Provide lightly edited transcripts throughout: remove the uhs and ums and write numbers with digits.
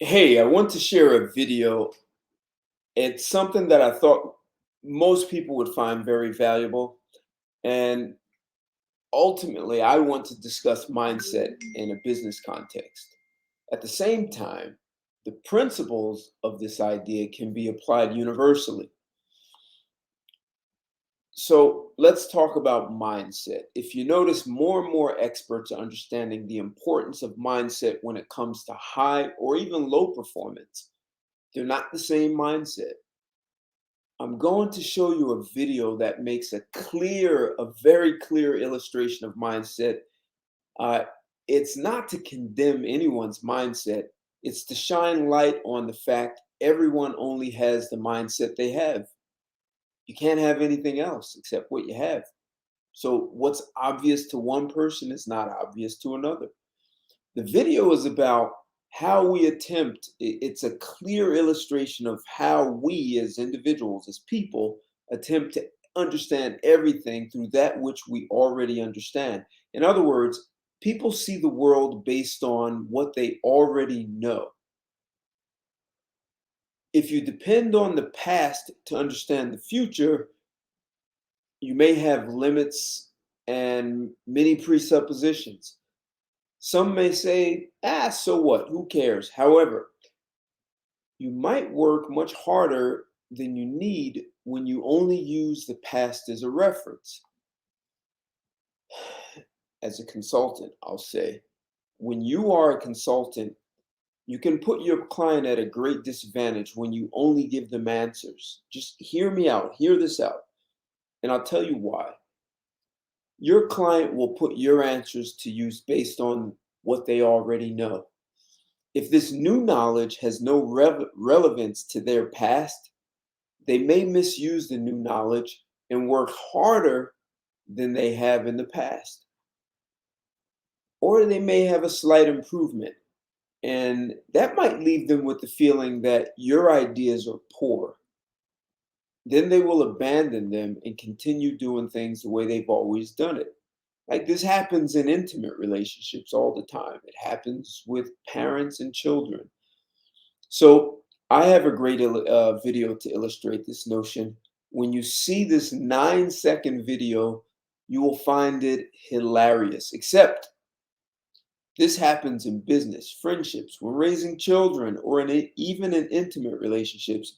Hey, I want to share a video. It's something that I thought most people would find very valuable. And ultimately, I want to discuss mindset in a business context. At the same time, the principles of this idea can be applied universally. So let's talk about mindset. If you notice, more and more experts are understanding the importance of mindset when it comes to high or even low performance. They're not the same mindset. I'm going to show you a video that makes a very clear illustration of mindset. Uh, it's not to condemn anyone's mindset, it's to shine light on the fact everyone only has the mindset they have. You can't have anything else except what you have. So, what's obvious to one person is not obvious to another. The video is about how we it's a clear illustration of how we as individuals, as people, attempt to understand everything through that which we already understand. In other words, people see the world based on what they already know. If you depend on the past to understand the future, you may have limits and many presuppositions. Some may say, so what? Who cares? However, you might work much harder than you need when you only use the past as a reference. As a consultant, I'll say, when you are a consultant, you can put your client at a great disadvantage when you only give them answers. Just hear me out, hear this out, and I'll tell you why. Your client will put your answers to use based on what they already know. If this new knowledge has no relevance to their past, they may misuse the new knowledge and work harder than they have in the past. Or they may have a slight improvement, and that might leave them with the feeling that your ideas are poor. Then they will abandon them and continue doing things the way they've always done it. Like this happens in intimate relationships all the time. It happens with parents and children. So I have a great video to illustrate this notion. When you see this 9-second video, you will find it hilarious. Except this happens in business, friendships, when raising children, or even in intimate relationships.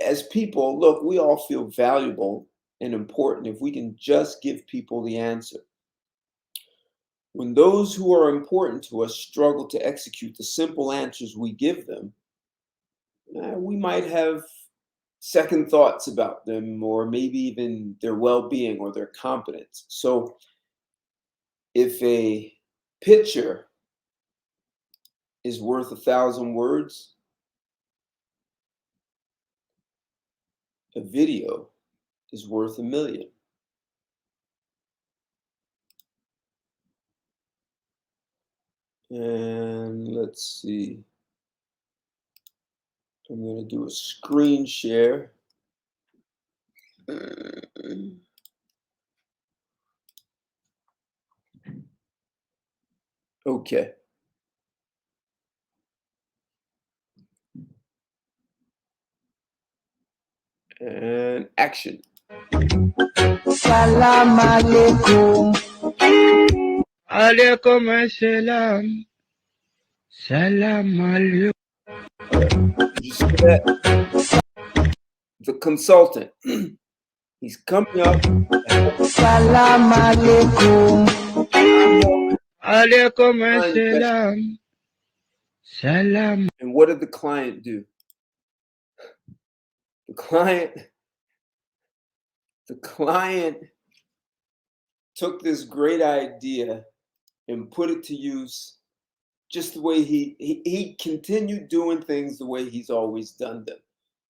As people, look, we all feel valuable and important if we can just give people the answer. When those who are important to us struggle to execute the simple answers we give them, we might have second thoughts about them, or maybe even their well being or their competence. So, if a picture is worth 1,000 words, a video is worth 1,000,000. And let's see, I'm going to do a screen share. Okay. And action. Salam alaikum. Alaikum assalam. Salam alaikum. Did you see that? The consultant. He's coming up. Salam alaikum. Alaikum Fine gesture. assalam. Salam. And what did the client do? The client took this great idea and put it to use just the way he continued doing things the way he's always done them.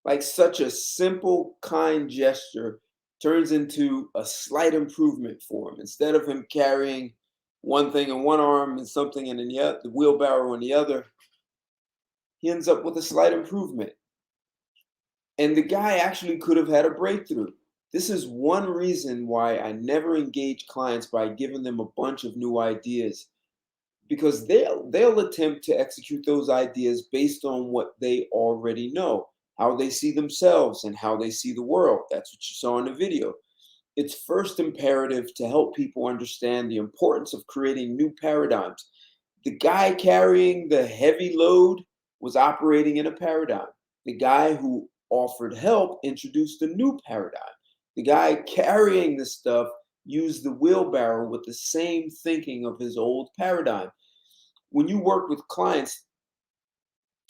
Like such a simple, kind gesture turns into a slight improvement for him. Instead of him carrying one thing in one arm and something in the wheelbarrow in the other, he ends up with a slight improvement. And the guy actually could have had a breakthrough. This is one reason why I never engage clients by giving them a bunch of new ideas. because they'll attempt to execute those ideas based on what they already know, how they see themselves and how they see the world. That's what you saw in the video. It's first imperative to help people understand the importance of creating new paradigms. The guy carrying the heavy load was operating in a paradigm. The guy who offered help introduced a new paradigm. The guy carrying the stuff used the wheelbarrow with the same thinking of his old paradigm. When you work with clients,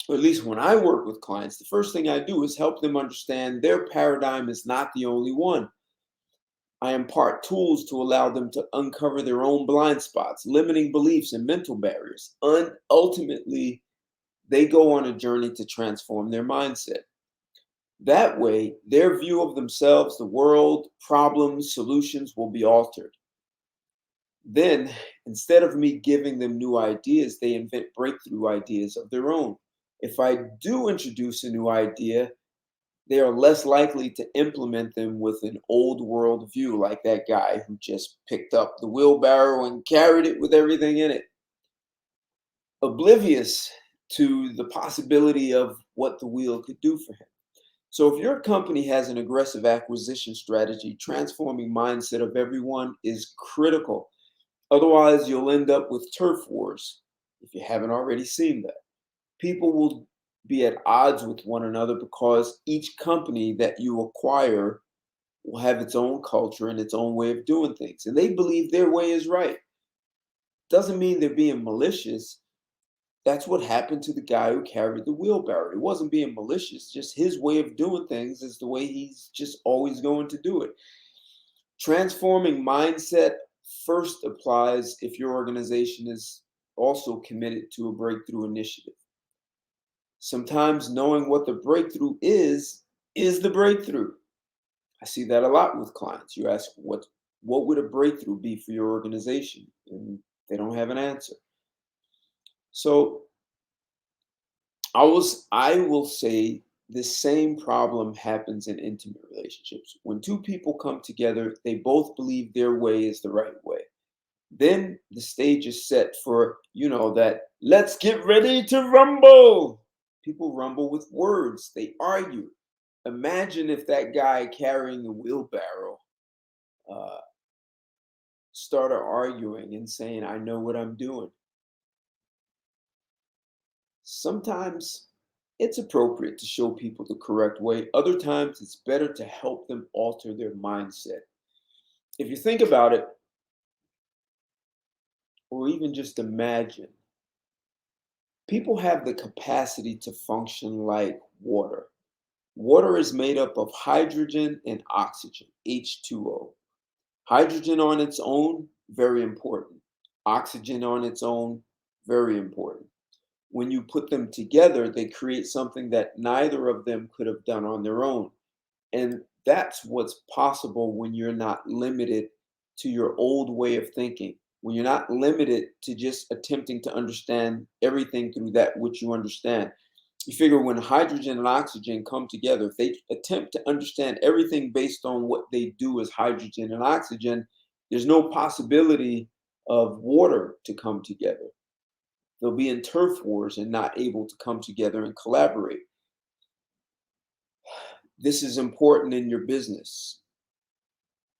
or at least when I work with clients, the first thing I do is help them understand their paradigm is not the only one. I impart tools to allow them to uncover their own blind spots, limiting beliefs, and mental barriers. Ultimately, they go on a journey to transform their mindset. That way, their view of themselves, the world, problems, solutions will be altered. Then, instead of me giving them new ideas, they invent breakthrough ideas of their own. If I do introduce a new idea, they are less likely to implement them with an old world view, like that guy who just picked up the wheelbarrow and carried it with everything in it, oblivious to the possibility of what the wheel could do for him. So, if your company has an aggressive acquisition strategy, transforming mindset of everyone is critical. Otherwise, you'll end up with turf wars if you haven't already seen that. People will be at odds with one another because each company that you acquire will have its own culture and its own way of doing things. And they believe their way is right. Doesn't mean they're being malicious. That's what happened to the guy who carried the wheelbarrow. He wasn't being malicious, just his way of doing things is the way he's just always going to do it. Transforming mindset first applies if your organization is also committed to a breakthrough initiative. Sometimes knowing what the breakthrough is the breakthrough. I see that a lot with clients. You ask what would a breakthrough be for your organization? And they don't have an answer. So I will say the same problem happens in intimate relationships. When two people come together, they both believe their way is the right way. Then the stage is set for, that let's get ready to rumble. People rumble with words, they argue. Imagine if that guy carrying the wheelbarrow uh, started arguing and saying, I know what I'm doing. Sometimes it's appropriate to show people the correct way. Other times it's better to help them alter their mindset. If you think about it, or even just imagine, people have the capacity to function like water. Water is made up of hydrogen and oxygen, H2O. Hydrogen on its own, very important. Oxygen on its own, very important. When you put them together, they create something that neither of them could have done on their own. And that's what's possible when you're not limited to your old way of thinking, when you're not limited to just attempting to understand everything through that which you understand. You figure when hydrogen and oxygen come together, if they attempt to understand everything based on what they do as hydrogen and oxygen, there's no possibility of water to come together. They'll be in turf wars and not able to come together and collaborate. This is important in your business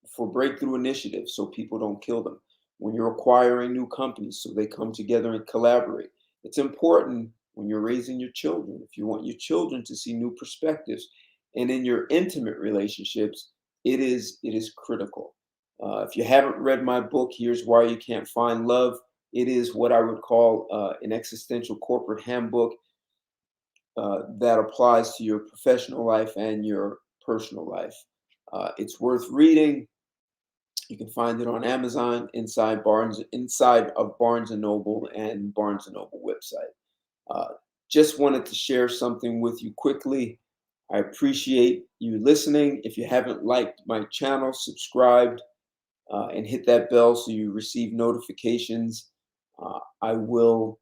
for breakthrough initiatives so people don't kill them. When you're acquiring new companies so they come together and collaborate. It's important when you're raising your children, if you want your children to see new perspectives. And in your intimate relationships, it is critical. If you haven't read my book, Here's Why You Can't Find Love, it is what I would call an existential corporate handbook that applies to your professional life and your personal life. It's worth reading. You can find it on Amazon, inside of Barnes and Noble and Barnes and Noble website. Uh, just wanted to share something with you quickly. I appreciate you listening. If you haven't liked my channel, subscribed and hit that bell so you receive notifications. I will,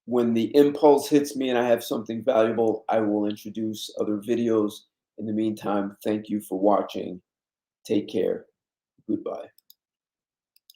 when the impulse hits me and I have something valuable, I will introduce other videos. In the meantime, thank you for watching. Take care. Goodbye.